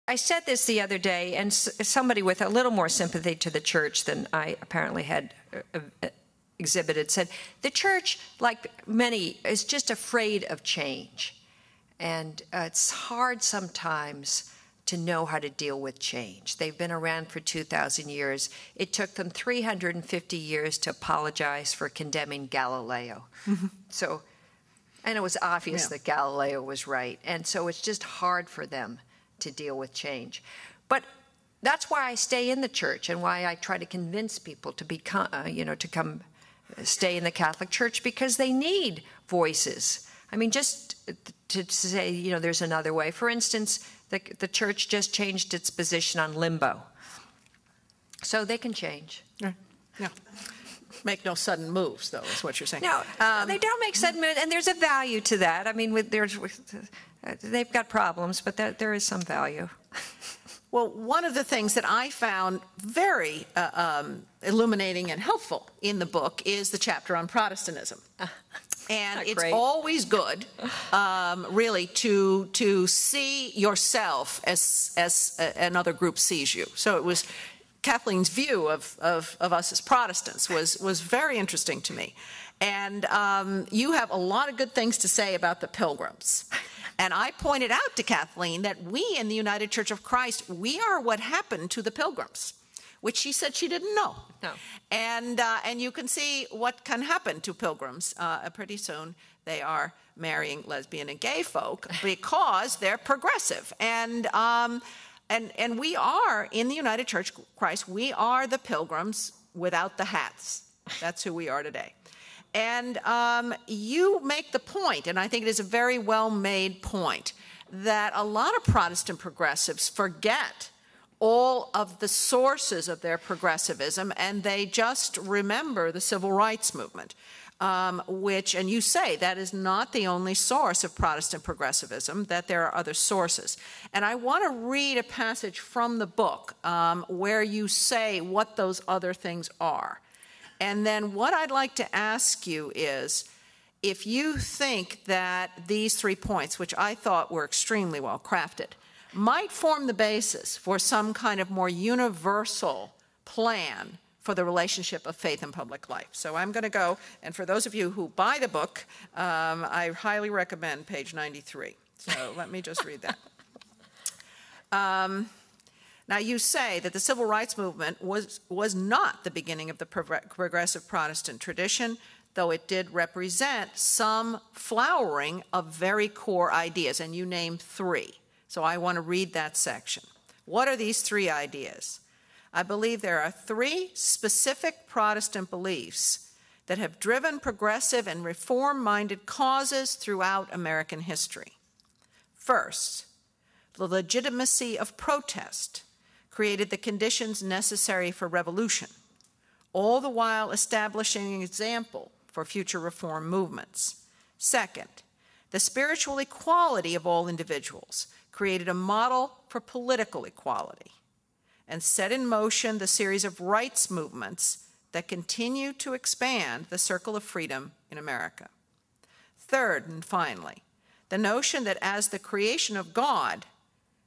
I said this the other day, and somebody with a little more sympathy to the church than I apparently had exhibited said, the church, like many, is just afraid of change. And it's hard sometimes to know how to deal with change. They've been around for 2,000 years. It took them 350 years to apologize for condemning Galileo. So, and it was obvious that Galileo was right. And so it's just hard for them to deal with change. But that's why I stay in the church and why I try to convince people to become, to come stay in the Catholic Church, because they need voices. I mean, just to say, there's another way. For instance, the church just changed its position on limbo. So they can change. Yeah. Make no sudden moves, though, is what you're saying. No, they don't make sudden moves, and there's a value to that. I mean, they've got problems, but there is some value. Well, one of the things that I found very illuminating and helpful in the book is the chapter on Protestantism. And it's always good, really, to see yourself as another group sees you. So it was Kathleen's view of us as Protestants was very interesting to me. And you have a lot of good things to say about the Pilgrims. And I pointed out to Kathleen that we in the United Church of Christ, we are what happened to the Pilgrims, which she said she didn't know. No. And you can see what can happen to Pilgrims. Pretty soon they are marrying lesbian and gay folk because they're progressive. And we are, in the United Church of Christ, we are the Pilgrims without the hats. That's who we are today. And you make the point, and I think it is a very well-made point, that a lot of Protestant progressives forget all of the sources of their progressivism, and they just remember the civil rights movement, which, and you say that is not the only source of Protestant progressivism, that there are other sources. And I want to read a passage from the book where you say what those other things are. And then what I'd like to ask you is, if you think that these 3 points, which I thought were extremely well crafted, might form the basis for some kind of more universal plan for the relationship of faith and public life. So I'm going to go, and for those of you who buy the book, I highly recommend page 93. So let me just read that. Now, you say that the civil rights movement was not the beginning of the progressive Protestant tradition, though it did represent some flowering of very core ideas, and you name 3. So I want to read that section. What are these 3 ideas? I believe there are 3 specific Protestant beliefs that have driven progressive and reform-minded causes throughout American history. First, the legitimacy of protest created the conditions necessary for revolution, all the while establishing an example for future reform movements. Second, the spiritual equality of all individuals created a model for political equality and set in motion the series of rights movements that continue to expand the circle of freedom in America. Third, and finally, the notion that as the creation of God,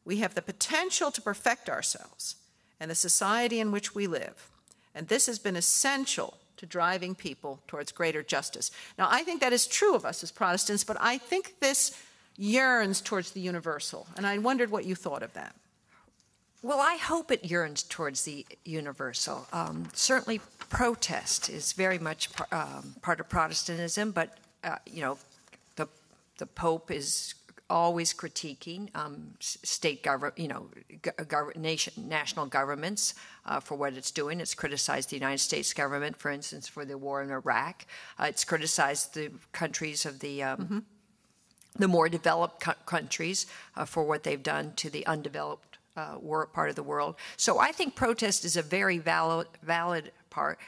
we have the potential to perfect ourselves and the society in which we live. And this has been essential to driving people towards greater justice. Now, I think that is true of us as Protestants, but I think this yearns towards the universal. And I wondered what you thought of that. Well, I hope it yearns towards the universal. Certainly protest is very much part of Protestantism, but, the Pope is always critiquing state national governments for what it's doing. It's criticized the United States government, for instance, for the war in Iraq. It's criticized the countries of the more developed countries for what they've done to the undeveloped part of the world. So I think protest is a very valid part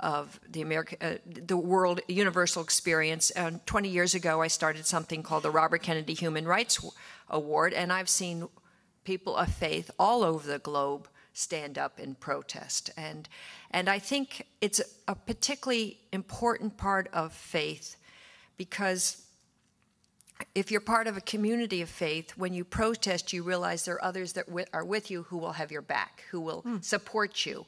of the world universal experience. 20 years ago, I started something called the Robert Kennedy Human Rights Award, and I've seen people of faith all over the globe stand up and protest. And I think it's a particularly important part of faith because if you're part of a community of faith, when you protest, you realize there are others that are with you who will have your back, who will support you,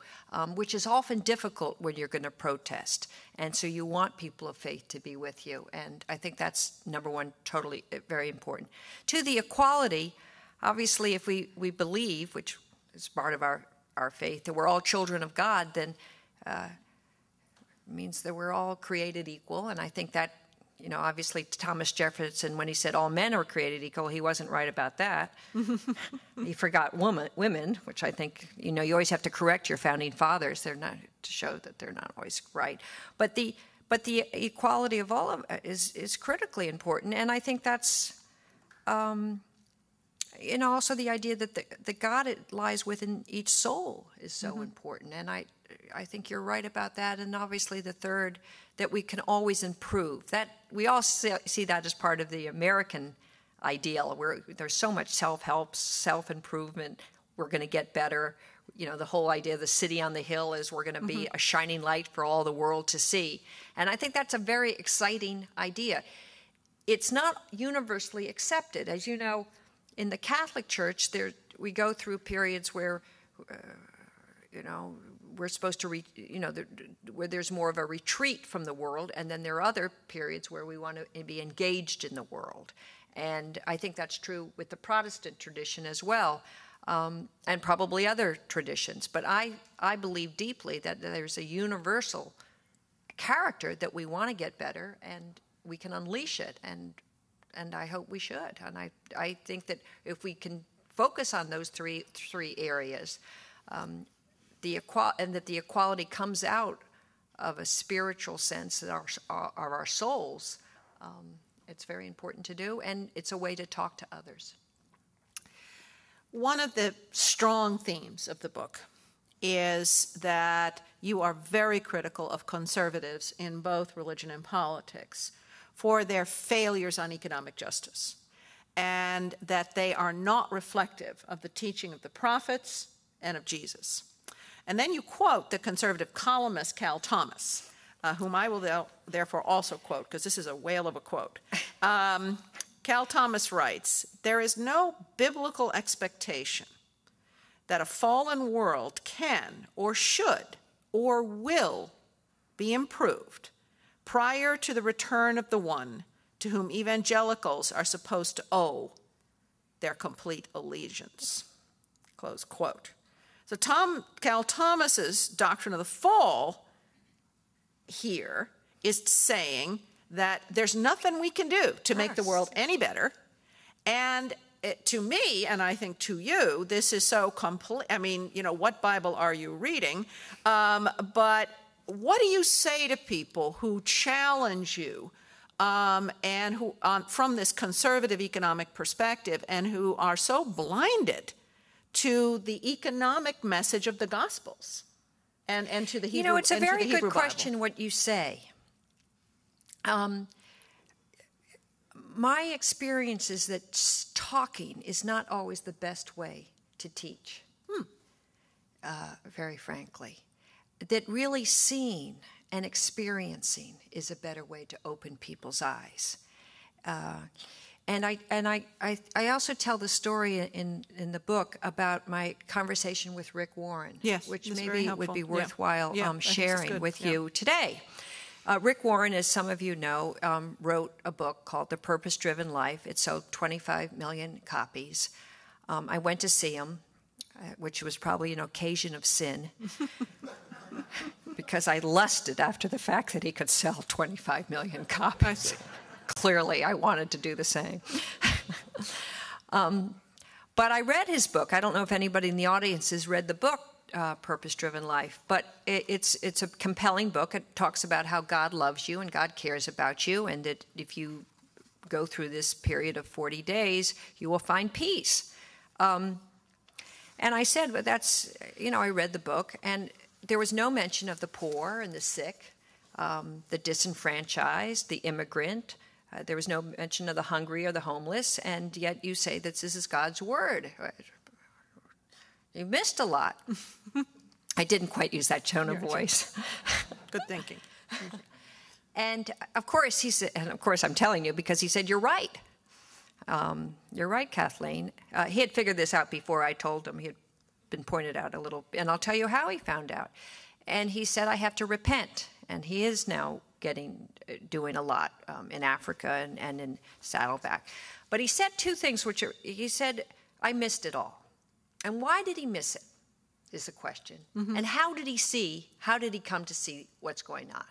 which is often difficult when you're going to protest. And so you want people of faith to be with you. And I think that's, number one, totally very important. To the equality, obviously, if we believe, which is part of our faith, that we're all children of God, then means that we're all created equal. And I think that, obviously Thomas Jefferson, when he said all men are created equal, he wasn't right about that. He forgot women, which I think, you always have to correct your founding fathers. They're not, to show that they're not always right. But the equality of all of is critically important. And I think that's, also the idea that the God it lies within each soul is so important. And I think you're right about that. And obviously the third, that we can always improve. That we all see that as part of the American ideal, where there's so much self-help, self-improvement. We're going to get better. The whole idea of the city on the hill is we're going to be a shining light for all the world to see. And I think that's a very exciting idea. It's not universally accepted. As you know, in the Catholic Church, we go through periods where, we're supposed to, where there's more of a retreat from the world, and then there are other periods where we want to be engaged in the world. And I think that's true with the Protestant tradition as well, and probably other traditions. But I believe deeply that there's a universal character that we want to get better, and we can unleash it, and I hope we should. And I think that if we can focus on those three areas, and that the equality comes out of a spiritual sense of our souls, it's very important to do, and it's a way to talk to others. One of the strong themes of the book is that you are very critical of conservatives in both religion and politics for their failures on economic justice, and that they are not reflective of the teaching of the prophets and of Jesus. And then you quote the conservative columnist Cal Thomas, whom I will therefore also quote, because this is a whale of a quote. Cal Thomas writes, "There is no biblical expectation that a fallen world can or should or will be improved prior to the return of the one to whom evangelicals are supposed to owe their complete allegiance." Close quote. So Cal Thomas's doctrine of the fall here is saying that there's nothing we can do to make the world any better. And to me, and I think to you, this is so complete. I mean, what Bible are you reading? But what do you say to people who challenge you and who, from this conservative economic perspective, and who are so blinded to the economic message of the Gospels and to the Hebrew Bible? It's a very good question what you say. My experience is that talking is not always the best way to teach, very frankly. That really seeing and experiencing is a better way to open people's eyes. And I also tell the story in the book about my conversation with Rick Warren, which maybe would be worthwhile sharing with you today. Rick Warren, as some of you know, wrote a book called The Purpose-Driven Life. It sold 25 million copies. I went to see him, which was probably an occasion of sin, because I lusted after the fact that he could sell 25 million copies. Clearly, I wanted to do the same. But I read his book. I don't know if anybody in the audience has read the book, Purpose-Driven Life, but it's a compelling book. It talks about how God loves you and God cares about you, and that if you go through this period of 40 days, you will find peace. And I said, but that's, I read the book, and there was no mention of the poor and the sick, the disenfranchised, the immigrant. There was no mention of the hungry or the homeless, and yet you say that this is God's word. You missed a lot. I didn't quite use that tone of voice. Good thinking. And of course he said, and of course I'm telling you because he said, you're right. You're right, Kathleen. He had figured this out before I told him. He had been pointed out a little, and I'll tell you how he found out. And he said, I have to repent. And he is now doing a lot in Africa and in Saddleback. But he said two things, he said, I missed it all. And why did he miss it, is the question. And how did he come to see what's going on?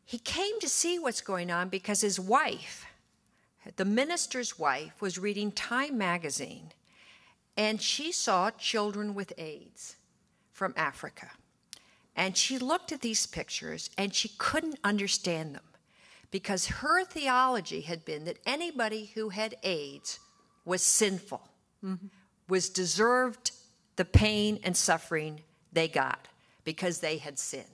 He came to see what's going on because his wife, the minister's wife, was reading Time magazine, and she saw children with AIDS from Africa. And she looked at these pictures, and she couldn't understand them because her theology had been that anybody who had AIDS was sinful, was deserved the pain and suffering they got because they had sinned.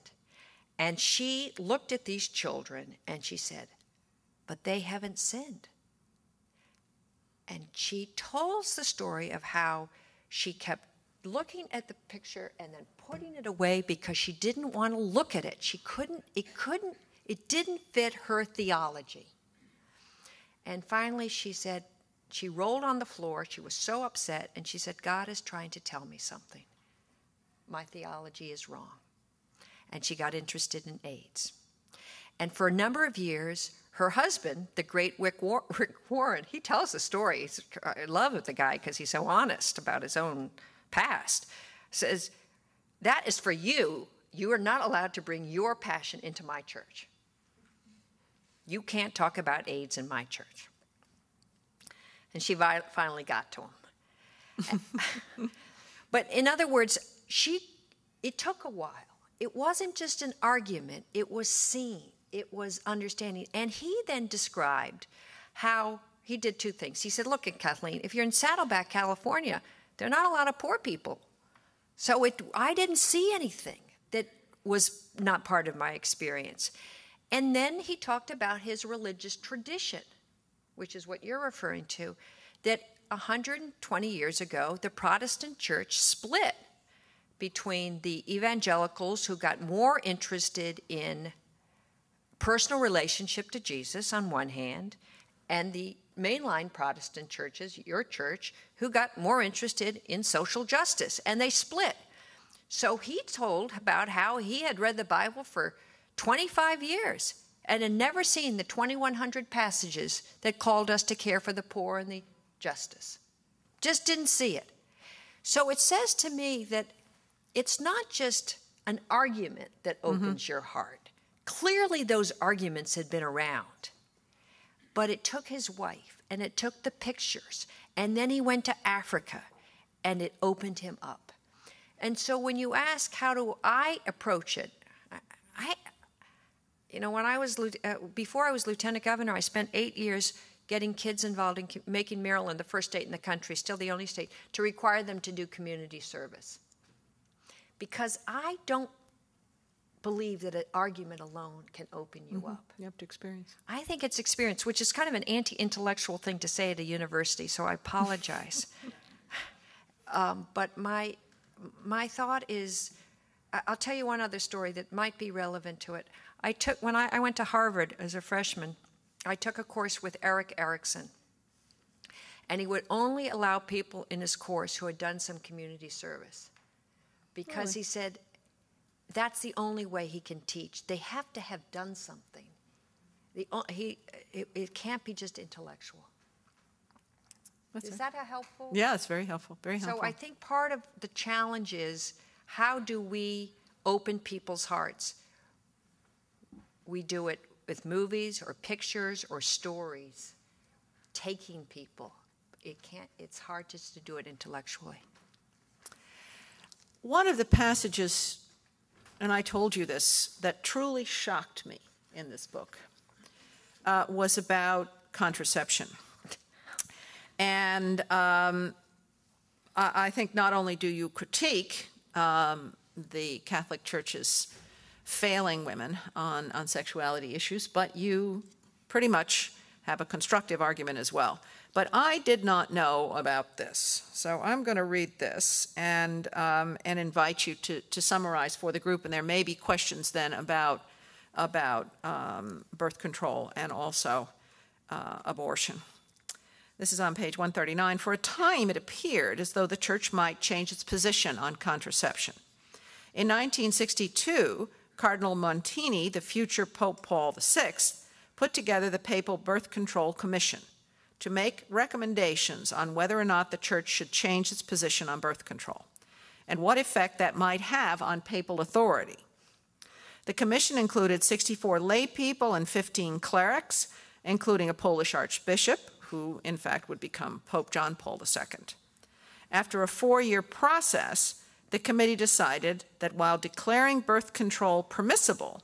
And she looked at these children and she said, but they haven't sinned. And she tells the story of how she kept looking at the picture and then putting it away because she didn't want to look at it. It didn't fit her theology. And finally she said, she rolled on the floor, she was so upset, and she said, God is trying to tell me something. My theology is wrong. And she got interested in AIDS. And for a number of years, her husband, the great Rick Warren, he tells the story. I love the guy because he's so honest about his own past. Says, that is for you. You are not allowed to bring your passion into my church. You can't talk about AIDS in my church. And she finally got to him. But in other words, it took a while. It wasn't just an argument. It was seen. It was understanding. And he then described how he did two things. He said, look at Kathleen, if you're in Saddleback, California, there are not a lot of poor people. So I didn't see anything that was not part of my experience. And then he talked about his religious tradition, which is what you're referring to, that 120 years ago, the Protestant church split between the evangelicals who got more interested in personal relationship to Jesus on one hand, and the mainline Protestant churches, your church, who got more interested in social justice, and they split. So he told about how he had read the Bible for 25 years and had never seen the 2,100 passages that called us to care for the poor and the justice. Just didn't see it. So it says to me that it's not just an argument that opens your heart. Clearly those arguments had been around. But it took his wife, and it took the pictures, and then he went to Africa, and it opened him up. And so when you ask, how do I approach it, before I was lieutenant governor, I spent 8 years getting kids involved in making Maryland the first state in the country, still the only state, to require them to do community service. Because I don't believe that an argument alone can open you up. You have to experience. I think it's experience, which is kind of an anti-intellectual thing to say at a university, so I apologize. But my thought is, I'll tell you one other story that might be relevant to it. When I went to Harvard as a freshman, I took a course with Eric Erickson. And he would only allow people in his course who had done some community service. Because he said, that's the only way he can teach. They have to have done something. It can't be just intellectual. Is that helpful? Yeah, it's very helpful. Very helpful. So I think part of the challenge is, how do we open people's hearts? We do it with movies or pictures or stories, taking people. It's hard just to do it intellectually. One of the passages, and I told you this, that truly shocked me in this book was about contraception. And I think not only do you critique the Catholic Church's failing women on sexuality issues, but you pretty much have a constructive argument as well. But I did not know about this, so I'm going to read this and invite you to summarize for the group, and there may be questions then about birth control and also abortion. This is on page 139. For a time, it appeared as though the church might change its position on contraception. In 1962, Cardinal Montini, the future Pope Paul VI, put together the Papal Birth Control Commission to make recommendations on whether or not the church should change its position on birth control and what effect that might have on papal authority. The commission included 64 lay people and 15 clerics, including a Polish archbishop, who in fact would become Pope John Paul II. After a 4-year process, the committee decided that while declaring birth control permissible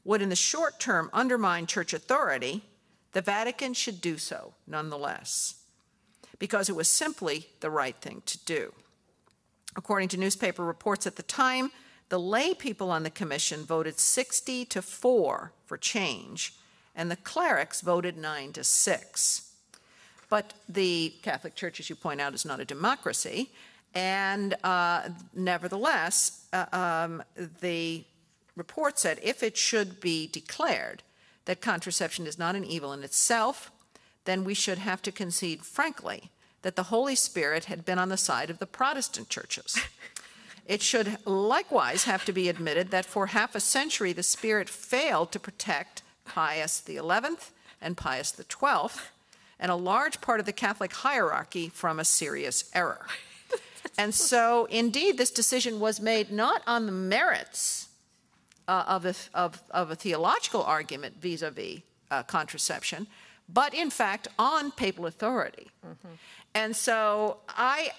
would in the short term undermine church authority, the Vatican should do so nonetheless, because it was simply the right thing to do. According to newspaper reports at the time, the lay people on the commission voted 60-4 for change, and the clerics voted 9-6. But the Catholic Church, as you point out, is not a democracy, and nevertheless, the report said if it should be declared that contraception is not an evil in itself, then we should have to concede frankly that the Holy Spirit had been on the side of the Protestant churches. It should likewise have to be admitted that for half a century the Spirit failed to protect Pius XI and Pius XII, and a large part of the Catholic hierarchy from a serious error. And so, indeed, this decision was made not on the merits of a theological argument vis-a-vis contraception, but in fact on papal authority. Mm-hmm. And so I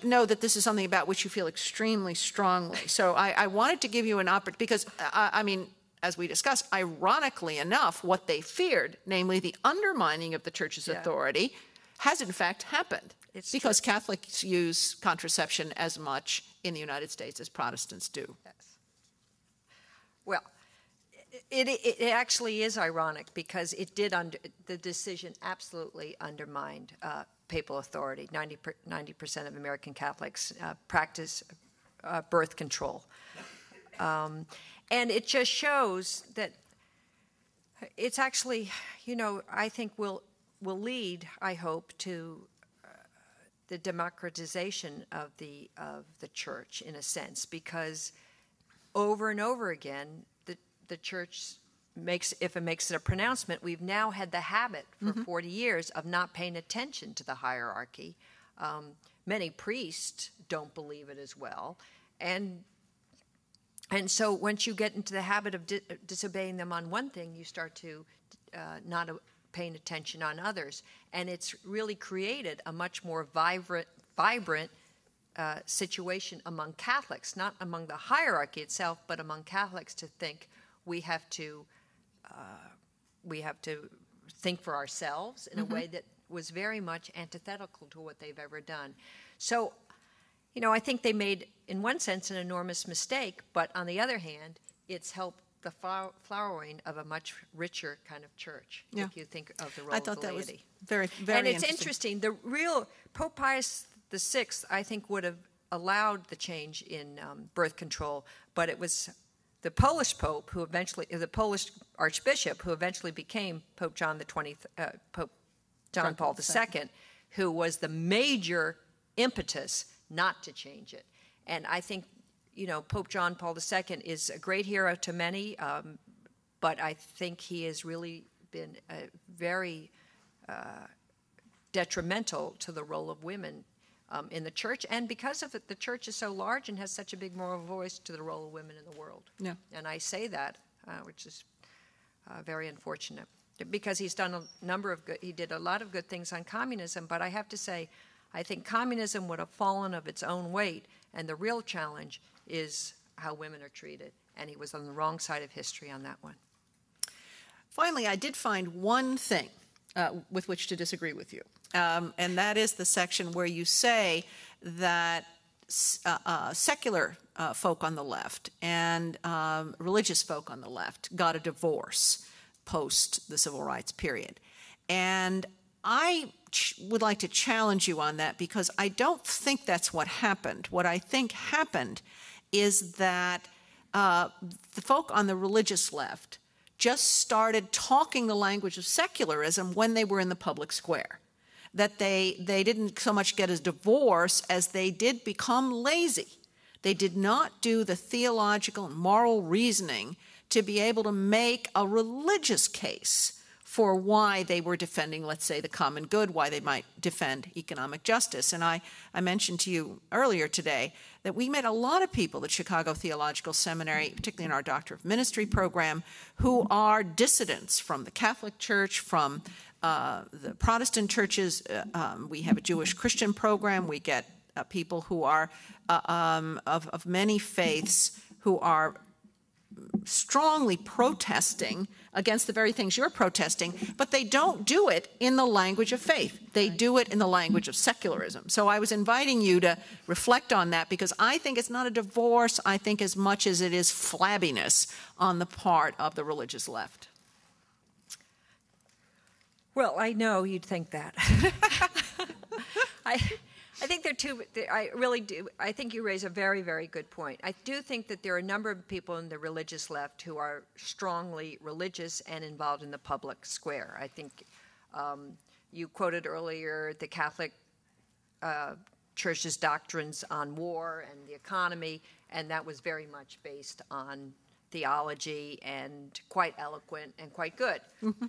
know that this is something about which you feel extremely strongly. So I wanted to give you an opportunity, because, I mean, as we discussed, ironically enough, what they feared, namely the undermining of the church's authority, has in fact happened. It's because true. Catholics use contraception as much in the United States as Protestants do. Yes. Well, it actually is ironic, because it did the decision absolutely undermined papal authority. 90% of American Catholics practice birth control. And it just shows that it's actually, I think will lead, I hope, to the democratization of the church, in a sense, because over and over again, the church makes it a pronouncement. We've now had the habit for 40 years of not paying attention to the hierarchy. Many priests don't believe it as well, and so once you get into the habit of disobeying them on one thing, you start to not paying attention on others. And it's really created a much more vibrant situation among Catholics, not among the hierarchy itself, but among Catholics, to think we have to think for ourselves in a way that was very much antithetical to what they've ever done. So, I think they made, in one sense, an enormous mistake, but on the other hand, it's helped the flowering of a much richer kind of church, if you think of the role of the laity. I thought that was very, very And it's interesting. The real Pope Pius VI, I think, would have allowed the change in birth control, but it was the Polish Pope the Polish Archbishop who eventually became Pope John Pope John Paul II, who was the major impetus not to change it. And I think, Pope John Paul II is a great hero to many, but I think he has really been very detrimental to the role of women in the church, and because of it, the church is so large and has such a big moral voice to the role of women in the world. Yeah. And I say that, which is very unfortunate, because he's done he did a lot of good things on communism, but I have to say, I think communism would have fallen of its own weight, and the real challenge is how women are treated, and he was on the wrong side of history on that one. Finally, I did find one thing with which to disagree with you, and that is the section where you say that secular folk on the left and religious folk on the left got a divorce post the Civil Rights period. And I would like to challenge you on that, because I don't think that's what happened. What I think happened is that the folk on the religious left just started talking the language of secularism when they were in the public square. That they didn't so much get a divorce as they did become lazy. They did not do the theological and moral reasoning to be able to make a religious case for why they were defending, let's say, the common good, why they might defend economic justice. And I mentioned to you earlier today that we met a lot of people at Chicago Theological Seminary, particularly in our Doctor of Ministry program, who are dissidents from the Catholic Church, from the Protestant churches. We have a Jewish Christian program. We get people who are of many faiths who are strongly protesting against the very things you're protesting, but they don't do it in the language of faith. They do it in the language of secularism. So I was inviting you to reflect on that, because I think it's not a divorce, I think, as much as it is flabbiness on the part of the religious left. Well, I know you'd think that. I think there are two. I really do. I think you raise a very, very good point. I do think that there are a number of people in the religious left who are strongly religious and involved in the public square. I think you quoted earlier the Catholic Church's doctrines on war and the economy, and that was very much based on theology and quite eloquent and quite good. Mm-hmm.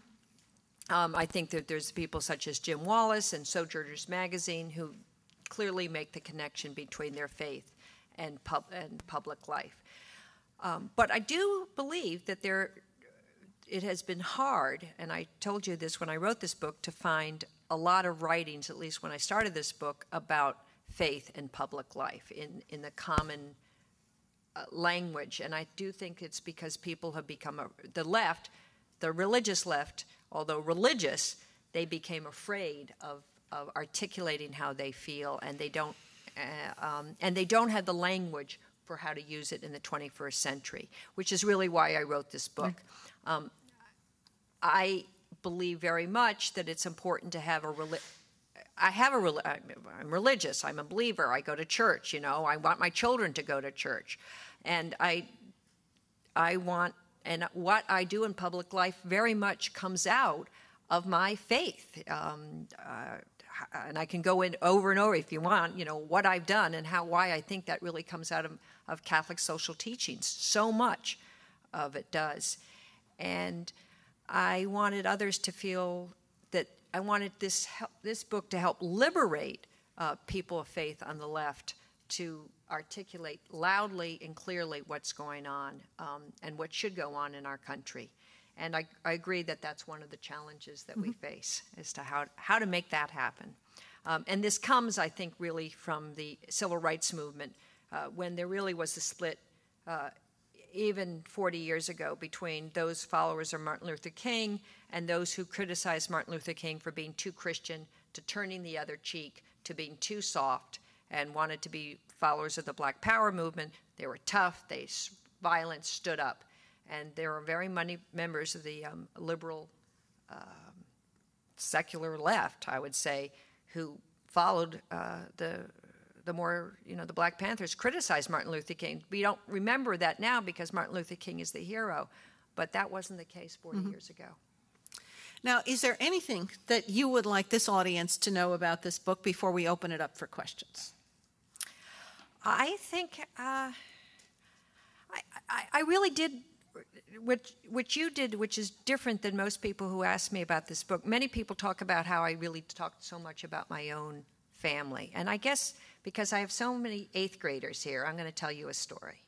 I think that there's people such as Jim Wallace and Sojourners Magazine who clearly make the connection between their faith and public life. But I do believe that it has been hard, and I told you this when I wrote this book, to find a lot of writings, at least when I started this book, about faith and public life in the common language. And I do think it's because people have become, the religious left, although religious, they became afraid of articulating how they feel, and they don't have the language for how to use it in the 21st century, which is really why I wrote this book. I believe very much that it's important to have I'm religious, I'm a believer, I go to church, I want my children to go to church, and I want, and what I do in public life very much comes out of my faith. And I can go in over and over if you want, what I've done and why I think that really comes out of Catholic social teachings. So much of it does. And I wanted others to feel that I wanted this book to help liberate people of faith on the left to articulate loudly and clearly what's going on and what should go on in our country. And I agree that that's one of the challenges that we face, as to how to make that happen. And this comes, I think, really from the civil rights movement, when there really was a split, even 40 years ago, between those followers of Martin Luther King and those who criticized Martin Luther King for being too Christian, to turning the other cheek, to being too soft, and wanted to be followers of the Black Power movement. They were tough, violent, stood up. And there are very many members of the liberal, secular left, I would say, who followed the more, the Black Panthers criticized Martin Luther King. We don't remember that now because Martin Luther King is the hero, but that wasn't the case 40 years ago. Now, is there anything that you would like this audience to know about this book before we open it up for questions? I think I really did what you did, which is different than most people who ask me about this book. Many people talk about how I really talked so much about my own family. And I guess because I have so many 8th graders here, I'm going to tell you a story.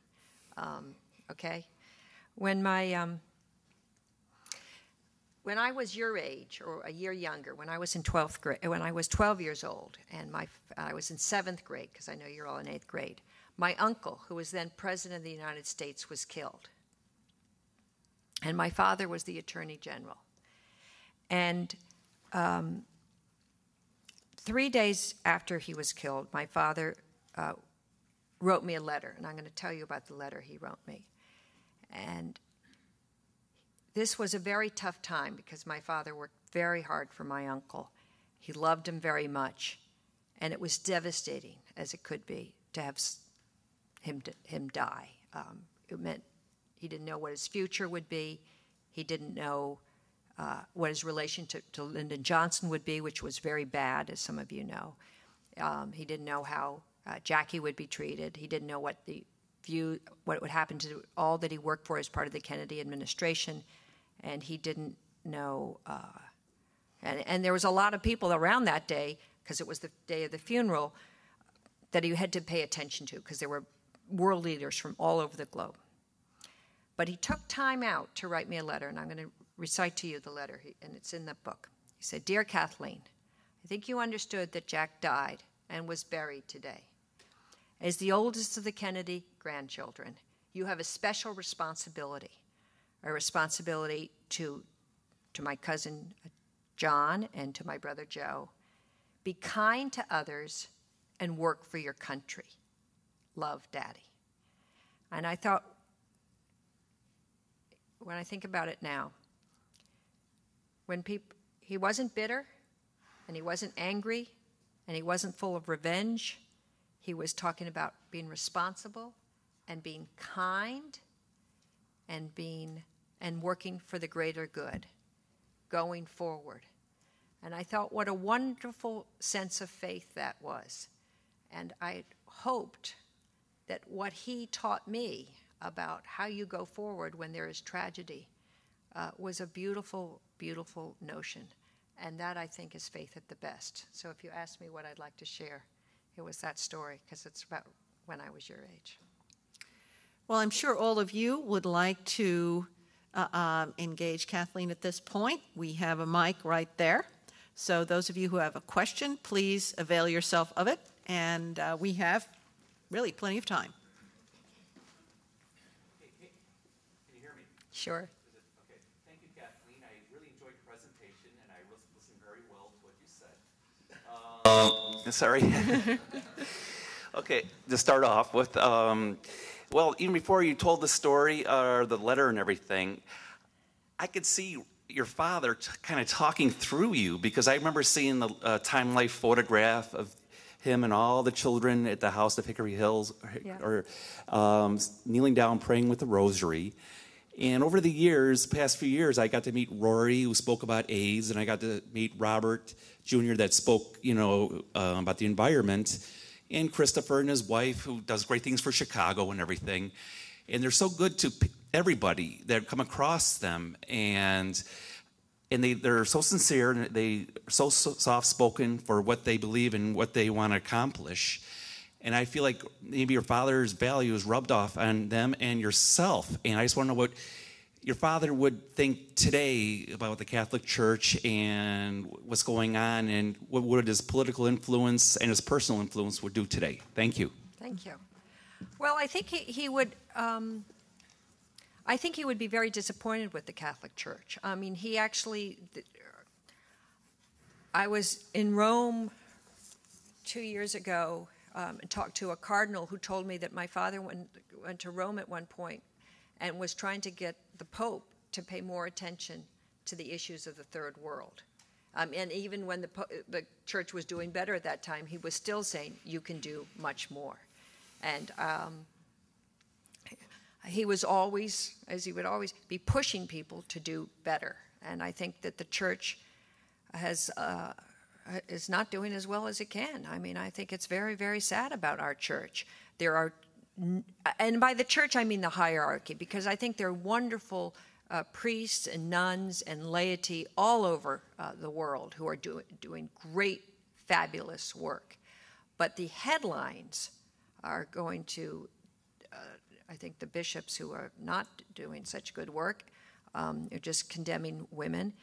Okay? When I was your age, or a year younger, when I was in 12th grade, when I was 12 years old, and I was in 7th grade, because I know you're all in 8th grade, my uncle, who was then President of the United States, was killed. And my father was the Attorney General. And 3 days after he was killed, my father wrote me a letter, and I'm going to tell you about the letter he wrote me. And this was a very tough time because my father worked very hard for my uncle. He loved him very much, and it was devastating, as it could be, to have him die. It meant he didn't know what his future would be. He didn't know what his relationship to Lyndon Johnson would be, which was very bad, as some of you know. He didn't know how Jackie would be treated. He didn't know what would happen to all that he worked for as part of the Kennedy administration, and he didn't know. And there was a lot of people around that day, because it was the day of the funeral, that he had to pay attention to, because there were world leaders from all over the globe. But he took time out to write me a letter, and I'm going to recite to you the letter, and it's in the book. He said, "Dear Kathleen, I think you understood that Jack died and was buried today. As the oldest of the Kennedy grandchildren, you have a special responsibility, a responsibility to my cousin John and to my brother Joe. Be kind to others and work for your country. Love, Daddy." And I thought, when I think about it now, he wasn't bitter, and he wasn't angry, and he wasn't full of revenge. He was talking about being responsible and being kind and working for the greater good, going forward. And I thought what a wonderful sense of faith that was. And I hoped that what he taught me about how you go forward when there is tragedy was a beautiful, beautiful notion. And that, I think, is faith at the best. So if you ask me what I'd like to share, it was that story, because it's about when I was your age. Well, I'm sure all of you would like to engage Kathleen at this point. We have a mic right there. So those of you who have a question, please avail yourself of it. And we have really plenty of time. Hey, can you hear me? Sure. Okay. Thank you, Kathleen. I really enjoyed your presentation, and I listened very well to what you said. Sorry. Okay, to start off with, well, even before you told the story or the letter and everything, I could see your father kind of talking through you, because I remember seeing the Time Life photograph of him and all the children at the house of Hickory Hills, or kneeling down praying with the rosary. And over the years, past few years, I got to meet Rory, who spoke about AIDS, and I got to meet Robert Jr., that spoke, about the environment, and Christopher and his wife, who does great things for Chicago and everything. And they're so good to everybody that come across them, and they're so sincere, and they're so soft-spoken for what they believe and what they want to accomplish. And I feel like maybe your father's values rubbed off on them and yourself. And I just want to know what your father would think today about the Catholic Church and what's going on, and what his political influence and his personal influence would do today. Thank you. Thank you. Well, I think he would. I think he would be very disappointed with the Catholic Church. I mean, he actually. I was in Rome 2 years ago and talked to a cardinal who told me that my father went to Rome at one point and was trying to get the Pope to pay more attention to the issues of the Third World. And even when the Church was doing better at that time, he was still saying, you can do much more. And he was always, as he would always, be pushing people to do better. And I think that the Church is not doing as well as it can. I mean, I think it's very, very sad about our Church. There are, and by the Church I mean the hierarchy, because I think there are wonderful priests and nuns and laity all over the world who are doing great, fabulous work. But the headlines are going to, I think, the bishops who are not doing such good work. They're just condemning women,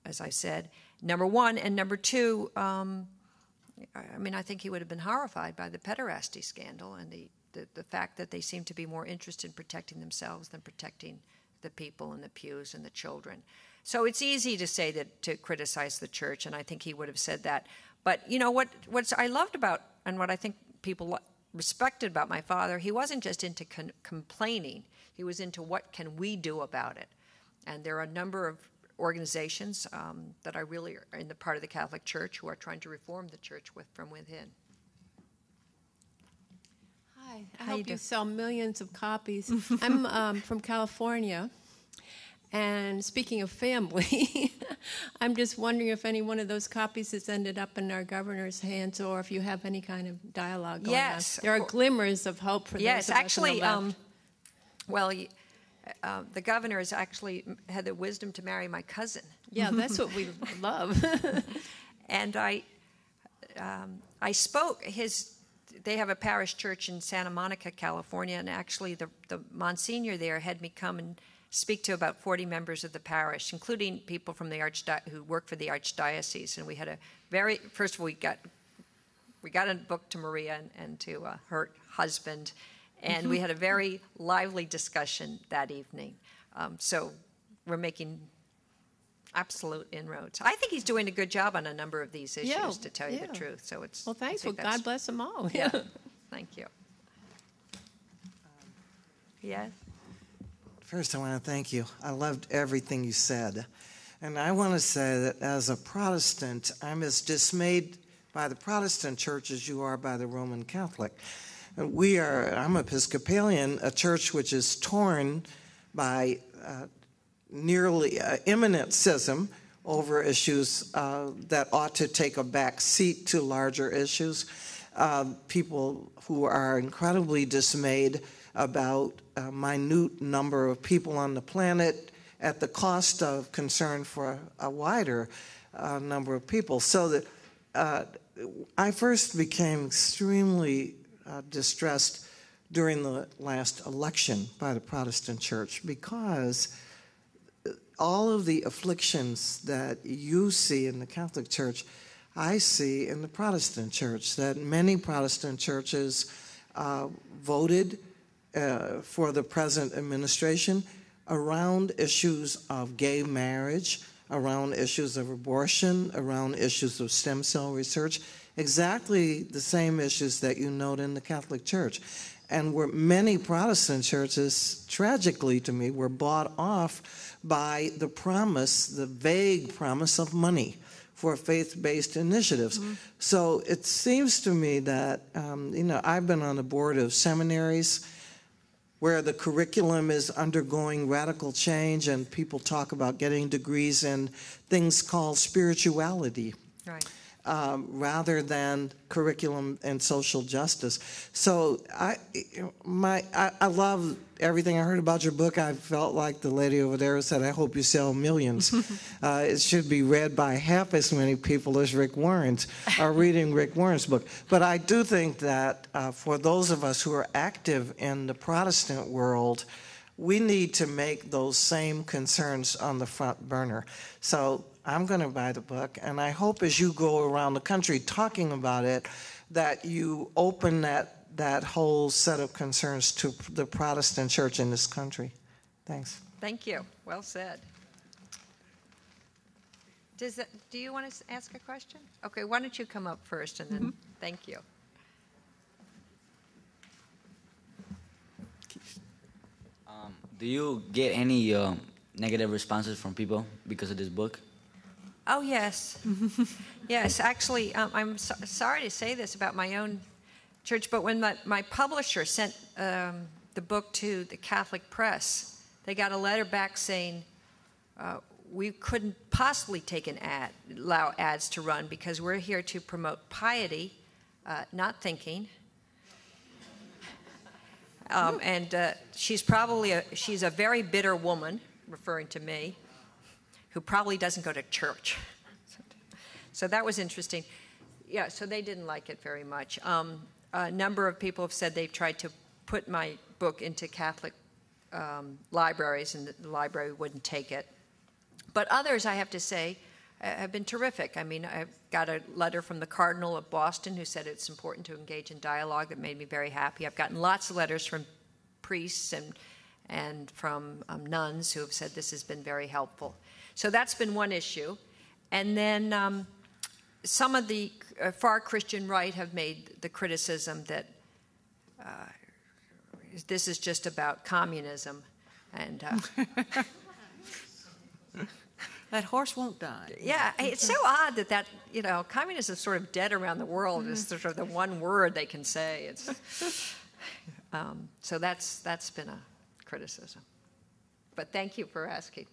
as I said, number one. And number two, I mean, I think he would have been horrified by the pederasty scandal and the fact that they seem to be more interested in protecting themselves than protecting the people in the pews and the children. So it's easy to say that, to criticize the Church, and I think he would have said that. But you know what I loved about, and what I think people respected about my father, he wasn't just into complaining. He was into what can we do about it. And there are a number of organizations that are really in the part of the Catholic Church who are trying to reform the Church from within. Hi, I hope you sell millions of copies. I'm from California, And speaking of family, I'm just wondering if any one of those copies has ended up in our governor's hands, or if you have any kind of dialogue going on. There are glimmers of hope for those of us on the left. Well, the governor has actually had the wisdom to marry my cousin. Yeah, that's what we love. And I spoke they have a parish church in Santa Monica, California, and actually the Monsignor there had me come and speak to about 40 members of the parish, including people from the who work for the archdiocese. And we had first of all, we got a book to Maria and to her husband, and we had a very lively discussion that evening. So we're making absolute inroads. I think he's doing a good job on a number of these issues, to tell you the truth. So it's well, thanks. Well, God bless them all. Yeah. Thank you. Yes. First, I want to thank you. I loved everything you said. And I want to say that as a Protestant, I'm as dismayed by the Protestant church as you are by the Roman Catholic. And I'm Episcopalian, a church which is torn by nearly imminent schism over issues that ought to take a back seat to larger issues. People who are incredibly dismayed about a minute number of people on the planet at the cost of concern for a wider number of people. So that I first became extremely distressed during the last election by the Protestant church, because all of the afflictions that you see in the Catholic Church, I see in the Protestant church, that many Protestant churches voted for the present administration around issues of gay marriage, around issues of abortion, around issues of stem cell research, exactly the same issues that you note in the Catholic Church. And where many Protestant churches, tragically to me, were bought off by the promise, the vague promise of money for faith-based initiatives. Mm-hmm. So it seems to me that, I've been on the board of seminaries where the curriculum is undergoing radical change, and people talk about getting degrees in things called spirituality. Right. Rather than curriculum and social justice. So I love everything I heard about your book. I felt like the lady over there who said, I hope you sell millions. It should be read by half as many people as Rick Warren's are reading Rick Warren's book. But I do think that for those of us who are active in the Protestant world, we need to make those same concerns on the front burner. So I'm going to buy the book, and I hope as you go around the country talking about it, that you open that whole set of concerns to the Protestant church in this country. Thanks. Thank you. Well said. Do you want to ask a question? Okay, why don't you come up first, and then thank you. Do you get any negative responses from people because of this book? Oh, yes. Yes, actually, I'm sorry to say this about my own church, but when my publisher sent the book to the Catholic press, they got a letter back saying we couldn't possibly allow ads to run because we're here to promote piety, not thinking. And she's a very bitter woman, referring to me, who probably doesn't go to church. So that was interesting. Yeah, so they didn't like it very much. A number of people have said they've tried to put my book into Catholic libraries, and the library wouldn't take it. But others, I have to say, have been terrific. I mean, I've got a letter from the Cardinal of Boston who said it's important to engage in dialogue. That made me very happy. I've gotten lots of letters from priests and from nuns who have said this has been very helpful. So that's been one issue. And then some of the far Christian right have made the criticism that this is just about communism. And that horse won't die. Yeah, it's so odd that communism is sort of dead around the world. It's sort of the one word they can say. It's so that's been a criticism. But thank you for asking.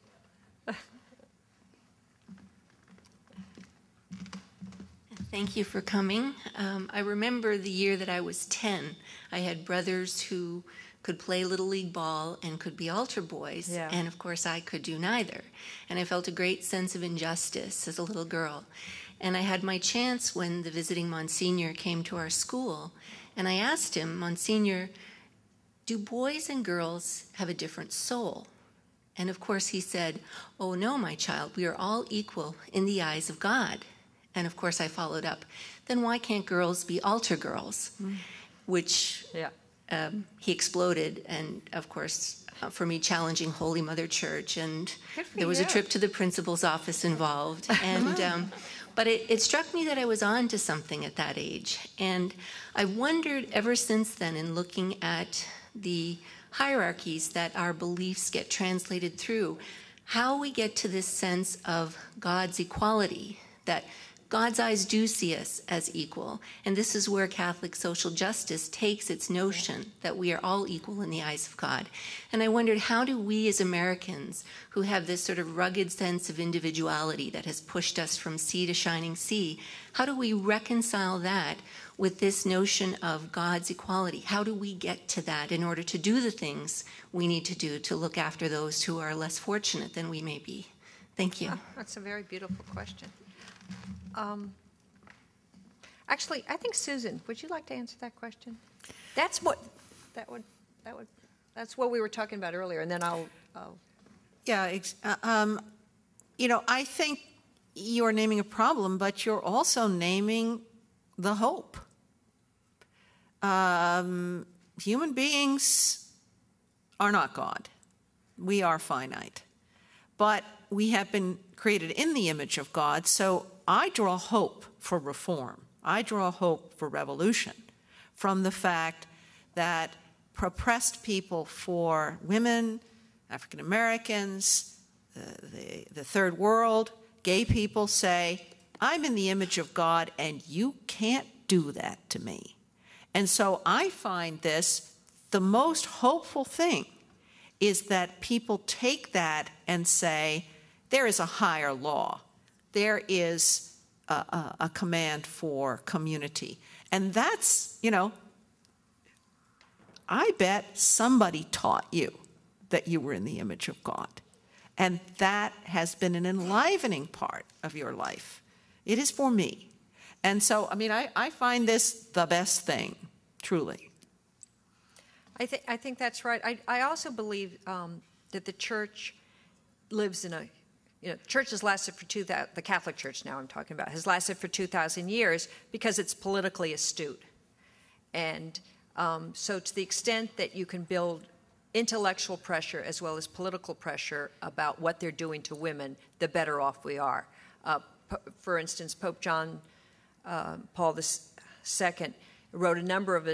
Thank you for coming. I remember the year that I was 10. I had brothers who could play Little League ball and could be altar boys, and of course I could do neither. And I felt a great sense of injustice as a little girl. And I had my chance when the visiting Monsignor came to our school, and I asked him, Monsignor, do boys and girls have a different soul? And of course he said, oh no, my child, we are all equal in the eyes of God. And of course I followed up, then why can't girls be altar girls? Which he exploded, and of course for me challenging Holy Mother Church, and there was a trip to the principal's office involved. And but it struck me that I was on to something at that age. And I wondered ever since then, in looking at the hierarchies that our beliefs get translated through, how we get to this sense of God's equality, that God's eyes do see us as equal. And this is where Catholic social justice takes its notion that we are all equal in the eyes of God. And I wondered, how do we as Americans, who have this sort of rugged sense of individuality that has pushed us from sea to shining sea, how do we reconcile that with this notion of God's equality? How do we get to that in order to do the things we need to do to look after those who are less fortunate than we may be? Thank you. That's a very beautiful question. Actually, I think Susan, would you like to answer that question? That's what we were talking about earlier, and then I'll Yeah, I think you're naming a problem, but you're also naming the hope. Human beings are not God. We are finite. But we have been created in the image of God, so I draw hope for reform. I draw hope for revolution from the fact that oppressed people, for women, African Americans, the third world, gay people say, I'm in the image of God and you can't do that to me. And so I find this the most hopeful thing is that people take that and say, there is a higher law. There is a command for community. And that's, I bet somebody taught you that you were in the image of God. And that has been an enlivening part of your life. It is for me. And so, I find this the best thing, truly. I think that's right. I also believe that the church lives in church has lasted for the Catholic Church now I'm talking about, has lasted for 2,000 years because it's politically astute. And so to the extent that you can build intellectual pressure as well as political pressure about what they're doing to women, the better off we are. For instance, Pope John Paul II wrote a number of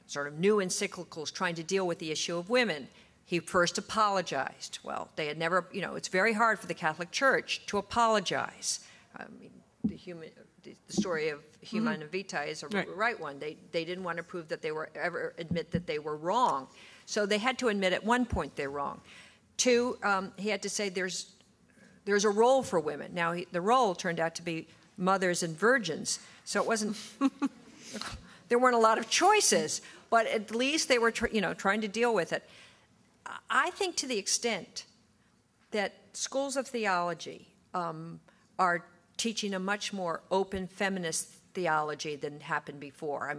sort of new encyclicals trying to deal with the issue of women. He first apologized. Well, they had never, it's very hard for the Catholic Church to apologize. The story of Humana Vitae is a right one. They didn't want to prove that they were ever admit that they were wrong. So they had to admit at one point they're wrong. Two, he had to say there's a role for women. Now, the role turned out to be mothers and virgins. So it wasn't, there weren't a lot of choices, but at least they were, trying to deal with it. I think to the extent that schools of theology are teaching a much more open feminist theology than happened before.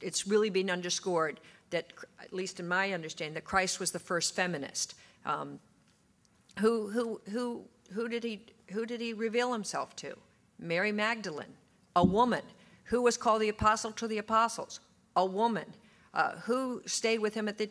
It's really been underscored that, at least in my understanding, that Christ was the first feminist. Who did he reveal himself to? Mary Magdalene, a woman. Who was called the apostle to the apostles? A woman. Who stayed with him at the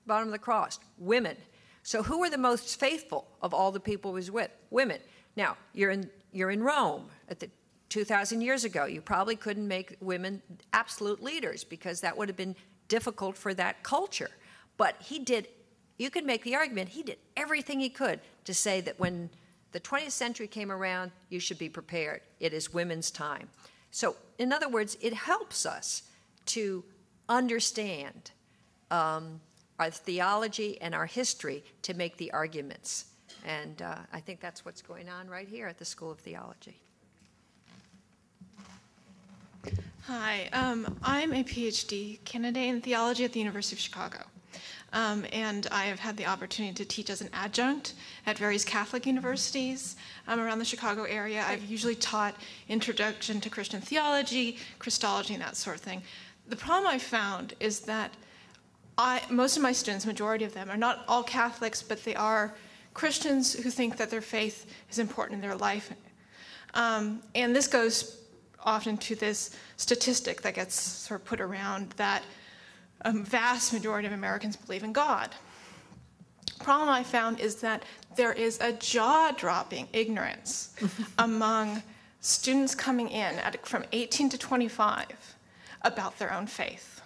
bottom of the cross? Women. So who were the most faithful of all the people he was with? Women. Now, you're in Rome at the 2,000 years ago. You probably couldn't make women absolute leaders because that would have been difficult for that culture. But you could make the argument, he did everything he could to say that when the 20th century came around, you should be prepared. It is women's time. So, in other words, it helps us to understand our theology and our history to make the arguments. And I think that's what's going on right here at the School of Theology. Hi, I'm a PhD candidate in theology at the University of Chicago. And I have had the opportunity to teach as an adjunct at various Catholic universities around the Chicago area. I've usually taught Introduction to Christian Theology, Christology, and that sort of thing. The problem I found is that most of my students, majority of them, are not all Catholics, but they are Christians who think that their faith is important in their life. And this goes often to this statistic that gets sort of put around that a vast majority of Americans believe in God. The problem I found is that there is a jaw-dropping ignorance among students coming in from 18 to 25 about their own faith.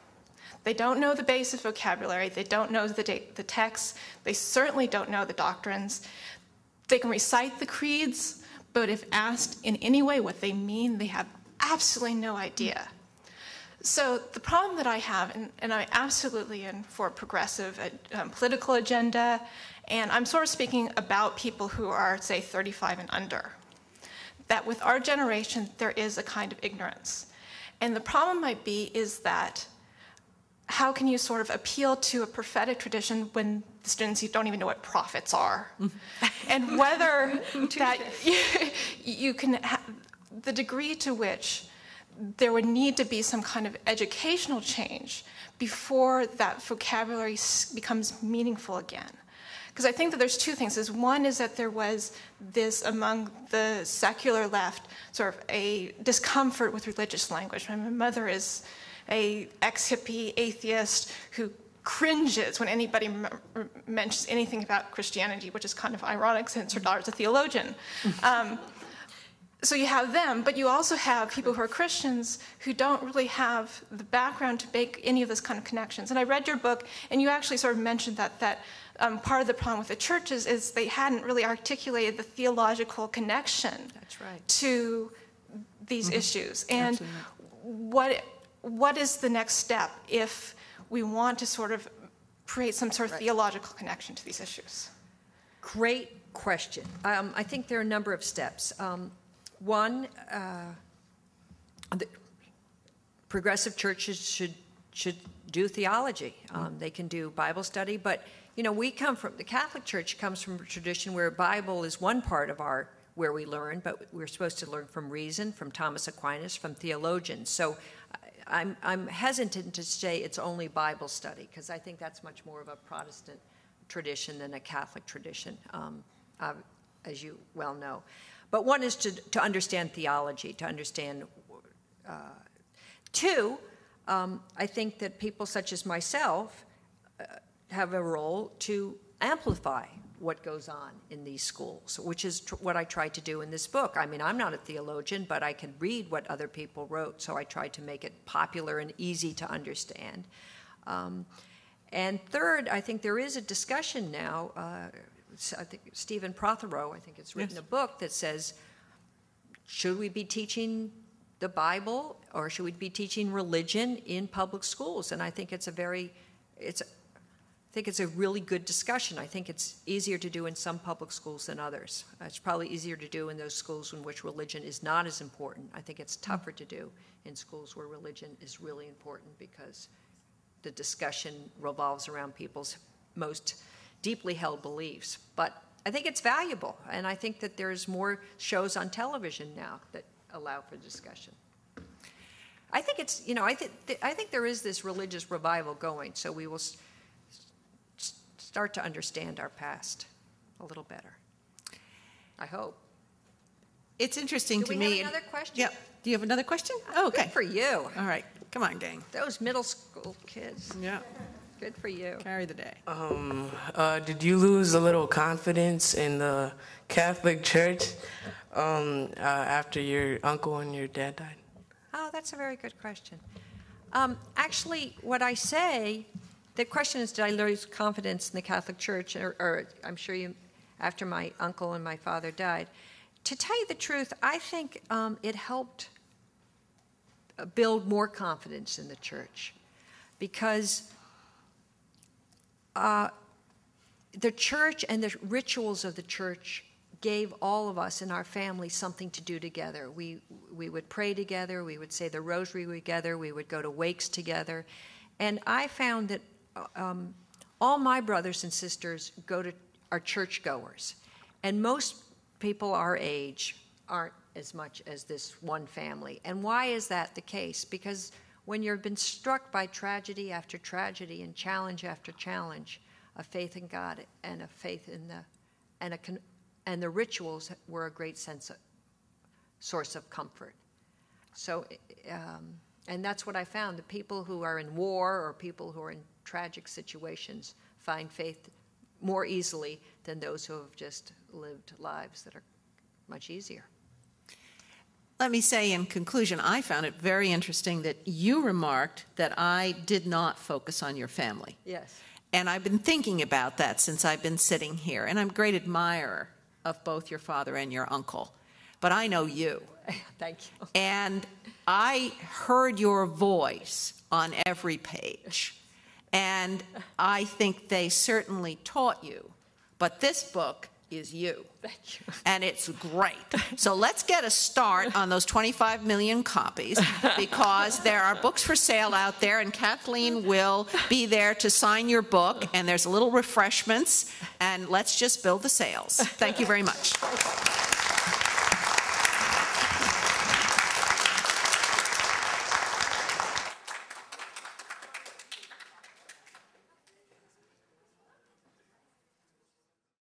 They don't know the basic vocabulary, they don't know the texts, they certainly don't know the doctrines. They can recite the creeds, but if asked in any way what they mean, they have absolutely no idea. So the problem that I have, and I absolutely am for a progressive political agenda, and I'm sort of speaking about people who are, say, 35 and under, that with our generation, there is a kind of ignorance. And the problem might be is that how can you sort of appeal to a prophetic tradition when the students don't even know what prophets are? And whether that you can, the degree to which there would need to be some kind of educational change before that vocabulary becomes meaningful again. Because I think that there's two things. One is that there was this, among the secular left, sort of a discomfort with religious language. My mother is an ex-hippie atheist who cringes when anybody mentions anything about Christianity, which is kind of ironic since her daughter's a theologian. So you have them, but you also have people who are Christians who don't really have the background to make any of those kind of connections. And I read your book, and you actually sort of mentioned that part of the problem with the churches is they hadn't really articulated the theological connection to these issues. And what is the next step if we want to sort of create some sort of theological connection to these issues? Great question. I think there are a number of steps. One, the progressive churches should do theology. They can do Bible study, but we come from the Catholic Church comes from a tradition where Bible is one part of where we learn, but we're supposed to learn from reason, from Thomas Aquinas, from theologians. So I'm hesitant to say it's only Bible study because I think that's much more of a Protestant tradition than a Catholic tradition, as you well know. But one is to understand theology, to understand. Two, I think that people such as myself have a role to amplify what goes on in these schools, which is what I tried to do in this book. I mean, I'm not a theologian, but I can read what other people wrote, so I tried to make it popular and easy to understand. And third, I think there is a discussion now. I think Stephen Prothero, I think it's written a book that says, should we be teaching the Bible or should we be teaching religion in public schools? And I think it's a really good discussion. I think it's easier to do in some public schools than others. It's probably easier to do in those schools in which religion is not as important. I think it's tougher to do in schools where religion is really important because the discussion revolves around people's most deeply held beliefs. But I think it's valuable, and I think that there's more shows on television now that allow for discussion. I think it's, I think there is this religious revival going, so we will start to understand our past a little better. I hope. It's interesting to me. Do we have another question? Yep. Do you have another question? Oh, okay. Good for you. All right. Come on, gang. Those middle school kids. Yeah. Good for you. Carry the day. Did you lose a little confidence in the Catholic Church after your uncle and your dad died? Oh, that's a very good question. Actually, what I say, the question is, did I lose confidence in the Catholic Church? Or I'm sure you, after my uncle and my father died. To tell you the truth, I think it helped build more confidence in the church because the church and the rituals of the church gave all of us in our family something to do together. We would pray together, we would say the rosary together, we would go to wakes together. And I found that all my brothers and sisters are churchgoers. And most people our age aren't as much as this one family. And why is that the case? Because when you've been struck by tragedy after tragedy and challenge after challenge, a faith in God and a faith in and the rituals were a great source of comfort. So, and that's what I found. The people who are in war or people who are in tragic situations find faith more easily than those who have just lived lives that are much easier. Let me say in conclusion, I found it very interesting that you remarked that I did not focus on your family. Yes. And I've been thinking about that since I've been sitting here. And I'm a great admirer of both your father and your uncle. But I know you. Thank you. And I heard your voice on every page. And I think they certainly taught you. But this book is you. Thank you. And it's great. So let's get a start on those 25 million copies, because there are books for sale out there, and Kathleen will be there to sign your book, and there's a little refreshments, and let's just build the sales. Thank you very much.